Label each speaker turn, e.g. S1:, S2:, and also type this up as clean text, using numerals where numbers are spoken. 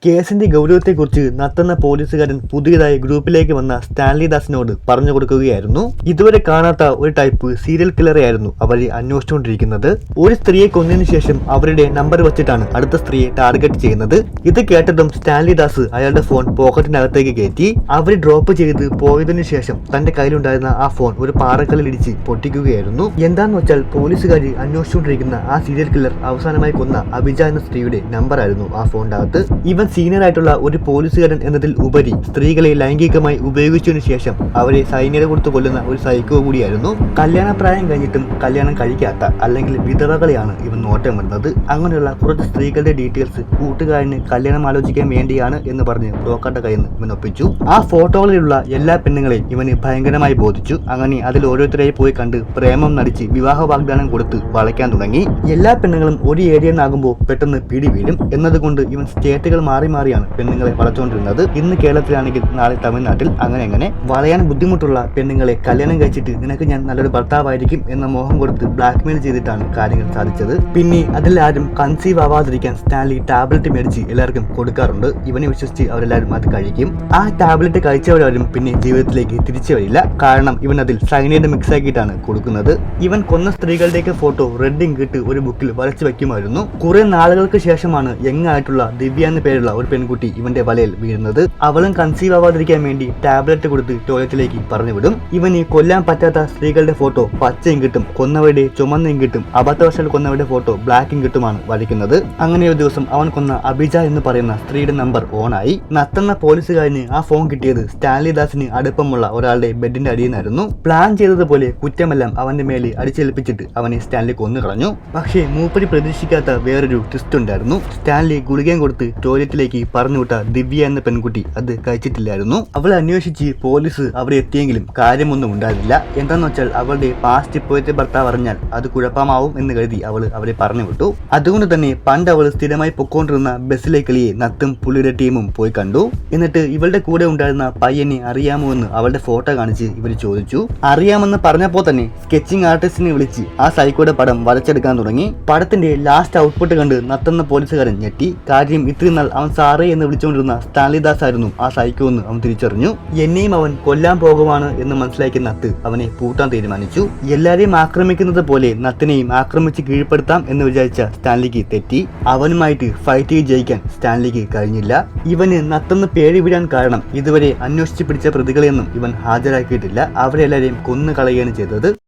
S1: കേസിന്റെ ഗൗരവത്തെക്കുറിച്ച് നത്തെന്ന പോലീസുകാരൻ പുതിയതായി ഗ്രൂപ്പിലേക്ക് വന്ന സ്റ്റാൻലി ദാസിനോട് പറഞ്ഞു കൊടുക്കുകയായിരുന്നു. ഇതുവരെ കാണാത്ത ഒരു ടൈപ്പ് സീരിയൽ കില്ലറെയായിരുന്നു അവരെ അന്വേഷിച്ചുകൊണ്ടിരിക്കുന്നത്. ഒരു സ്ത്രീയെ കൊന്നതിനു ശേഷം അവരുടെ നമ്പർ വെച്ചിട്ടാണ് അടുത്ത സ്ത്രീയെ ടാർഗറ്റ് ചെയ്യുന്നത്. ഇത് കേട്ടതും സ്റ്റാൻലി ദാസ് അയാളുടെ ഫോൺ പോക്കറ്റിനകത്തേക്ക് കയറ്റി അവർ ഡ്രോപ്പ് ചെയ്ത് പോയതിനു ശേഷം തന്റെ കയ്യിലുണ്ടായിരുന്ന ആ ഫോൺ ഒരു പാറക്കല്ലിൽ ഇടിച്ച് പൊട്ടിക്കുകയായിരുന്നു. എന്താന്ന് വെച്ചാൽ പോലീസുകാർ അന്വേഷിച്ചുകൊണ്ടിരിക്കുന്ന ആ സീരിയൽ കില്ലർ അവസാനമായി കൊന്ന അഭിജ എന്ന സ്ത്രീയുടെ നമ്പറായിരുന്നു ആ ഫോണിന്റെ അകത്ത്. ഇവൻ സീനിയർ ആയിട്ടുള്ള ഒരു പോലീസുകാരൻ എന്നതിൽ ഉപരി സ്ത്രീകളെ ലൈംഗികമായി ഉപയോഗിച്ചതിനു ശേഷം അവരെ സൈന്യത കൊടുത്തു കൊല്ലുന്ന ഒരു സൈക്കോ കൂടിയായിരുന്നു. കല്യാണപ്രായം കഴിഞ്ഞിട്ടും കല്യാണം കഴിക്കാത്ത അല്ലെങ്കിൽ വിധവകളെയാണ് ഇവൻ നോട്ടം വരുന്നത്. അങ്ങനെയുള്ള കുറച്ച് സ്ത്രീകളുടെ ഡീറ്റെയിൽസ് കൂട്ടുകാരന് കല്യാണം ആലോചിക്കാൻ വേണ്ടിയാണ് എന്ന് പറഞ്ഞ് ബ്രോക്കറുടെ കയ്യിൽ നിന്ന് ഇവൻ ഒപ്പിച്ചു. ആ ഫോട്ടോകളിലുള്ള എല്ലാ പെണ്ണുങ്ങളെയും ഇവന് ഭയങ്കരമായി ബോധിച്ചു. അങ്ങനെ അതിൽ ഓരോരുത്തരെയും പോയി കണ്ട് പ്രേമം നടിച്ച് വിവാഹ വാഗ്ദാനം കൊടുത്ത് വളയ്ക്കാൻ തുടങ്ങി. എല്ലാ പെണ്ണുങ്ങളും ഒരു ഏരിയയിൽ നിന്നാകുമ്പോൾ പെട്ടെന്ന് പിടി വീഴും എന്നതുകൊണ്ട് ഇവൻ സ്റ്റേറ്റുകൾ മാറിയാണ് പെണ്ണുങ്ങളെ വളച്ചുകൊണ്ടിരുന്നത്. ഇന്ന് കേരളത്തിലാണെങ്കിൽ നാളെ തമിഴ്നാട്ടിൽ അങ്ങനെ വളയാൻ ബുദ്ധിമുട്ടുള്ള പെണ്ണുങ്ങളെ കല്യാണം കഴിച്ചിട്ട് നിനക്ക് ഞാൻ നല്ലൊരു ഭർത്താവായിരിക്കും എന്ന മോഹം കൊടുത്ത് ബ്ലാക്ക്മെയിൽ ചെയ്തിട്ടാണ് കാര്യങ്ങൾ സാധിച്ചത്. പിന്നെ അതിലാരും കൺസീവ് ആവാതിരിക്കാൻ സ്റ്റാൻലി ടാബ്ലറ്റ് മേടിച്ച് എല്ലാവർക്കും കൊടുക്കാറുണ്ട്. ഇവനെ വിശ്വസിച്ച് അവരെല്ലാവരും അത് കഴിക്കും. ആ ടാബ്ലറ്റ് കഴിച്ചവരാരും പിന്നെ ജീവിതത്തിലേക്ക് തിരിച്ചു വരില്ല. കാരണം ഇവൻ അതിൽ സൈനൈഡ് മിക്സ് ആക്കിയിട്ടാണ് കൊടുക്കുന്നത്. ഇവൻ കൊന്ന സ്ത്രീകളുടെയൊക്കെ ഫോട്ടോ റെഡ് ഇങ്ക് ഇട്ട് ഒരു ബുക്കിൽ വരച്ചു വെക്കുമായിരുന്നു. കുറെ നാളുകൾക്ക് ശേഷമാണ് യങ് ആയിട്ടുള്ള ദിവ്യ എന്ന പേരുള്ള ഒരു പെൺകുട്ടി ഇവന്റെ വലയിൽ വീഴുന്നത്. അവളും കൺസീവ് ആവാതിരിക്കാൻ വേണ്ടി ടാബ്ലറ്റ് കൊടുത്ത് ടോയ്ലറ്റിലേക്ക് പറഞ്ഞു വിടും. ഇവന് കൊല്ലാൻ പറ്റാത്ത സ്ത്രീകളുടെ ഫോട്ടോ പച്ച ഇങ്കിട്ടും കൊന്നവരുടെ ചുമന്ന ഇങ്കിട്ടും അബദ്ധവശാൽ കൊന്നവരുടെ ഫോട്ടോ ബ്ലാക്ക് ഇങ്കിട്ടുമാണ് വരയ്ക്കുന്നത്. അങ്ങനെ ഒരു ദിവസം അവൻ കൊന്ന അഭിജ എന്ന് പറയുന്ന സ്ത്രീയുടെ നമ്പർ ഓണായി. നത്തെന്ന പോലീസുകാരന് ആ ഫോൺ കിട്ടിയത് സ്റ്റാൻലി ദാസിന് അടുപ്പമുള്ള ഒരാളുടെ ബെഡിന്റെ അടിയിൽ നിന്നായിരുന്നു. പ്ലാൻ ചെയ്തതുപോലെ കുറ്റമെല്ലാം അവന്റെ മേലെ അടിച്ചേൽപ്പിച്ചിട്ട് അവനെ സ്റ്റാൻലി കൊന്നു കളഞ്ഞു. പക്ഷേ മൂപ്പരി പ്രതീക്ഷിക്കാത്ത വേറൊരു ട്വിസ്റ്റ് ഉണ്ടായിരുന്നു. സ്റ്റാൻലി ഗുളികയും കൊടുത്ത് ടോയ്ലറ്റിലേക്ക് പറഞ്ഞുവിട്ട ദിവ്യ എന്ന പെൺകുട്ടി അത് കഴിച്ചിട്ടില്ലായിരുന്നു. അവളെ അന്വേഷിച്ച് പോലീസ് അവിടെ എത്തിയെങ്കിലും കാര്യമൊന്നും ഉണ്ടായിരുന്നില്ല. എന്താന്ന് വെച്ചാൽ അവളുടെ പാസ്റ്റ് ഇപ്പോഴത്തെ ഭർത്താവ് അറിഞ്ഞാൽ അത് കുഴപ്പമാവും എന്ന് കരുതി അവരെ പറഞ്ഞു വിട്ടു. അതുകൊണ്ട് തന്നെ പണ്ട് അവൾ സ്ഥിരമായി പൊക്കോണ്ടിരുന്ന ബസ്സിലെ കിളിയെ നത്തും പുള്ളിയുടെ ടീമും പോയി കണ്ടു. എന്നിട്ട് ഇവളുടെ കൂടെ ഉണ്ടായിരുന്ന പയ്യനെ അറിയാമോ എന്ന് അവളുടെ ഫോട്ടോ കാണിച്ച് ഇവർ ചോദിച്ചു. അറിയാമെന്ന് പറഞ്ഞപ്പോൾ തന്നെ സ്കെച്ചിങ് ആർട്ടിസ്റ്റിനെ വിളിച്ച് ആ സൈക്കോയുടെ പടം വരച്ചെടുക്കാൻ തുടങ്ങി. പടത്തിന്റെ ലാസ്റ്റ് ഔട്ട്പുട്ട് കണ്ട് നത്തെന്ന പോലീസുകാരൻ ഞെട്ടി. കാര്യം ഇത്രയും നാൾ അവൻ സാറേ എന്ന് വിളിച്ചുകൊണ്ടിരുന്ന സ്റ്റാൻലി ദാസ് ആയിരുന്നു ആ സൈക്കോ എന്ന് അവൻ തിരിച്ചറിഞ്ഞു. എന്നെയും അവൻ കൊല്ലാൻ പോകുവാണ് എന്ന് മനസ്സിലാക്കിയ നത്ത് അവനെ പൂട്ടാൻ തീരുമാനിച്ചു. എല്ലാരെയും ആക്രമിക്കുന്നത് പോലെ നത്തിനെയും ആക്രമിച്ച് കീഴ്പ്പെടുത്താം എന്ന് വിചാരിച്ച സ്റ്റാൻലിക്ക് തെറ്റി. അവനുമായിട്ട് ഫൈറ്റ് ചെയ്ത് ജയിക്കാൻ സ്റ്റാൻലിക്ക് കഴിഞ്ഞില്ല. ഇവന് നത്തെന്ന് പേര് വീഴാൻ കാരണം ഇതുവരെ അന്വേഷിച്ച് പിടിച്ച പ്രതികളെയൊന്നും ഇവൻ ഹാജരാക്കിയിട്ടില്ല. അവരെല്ലാരെയും കൊന്നു കളയുകയാണ് ചെയ്തത്.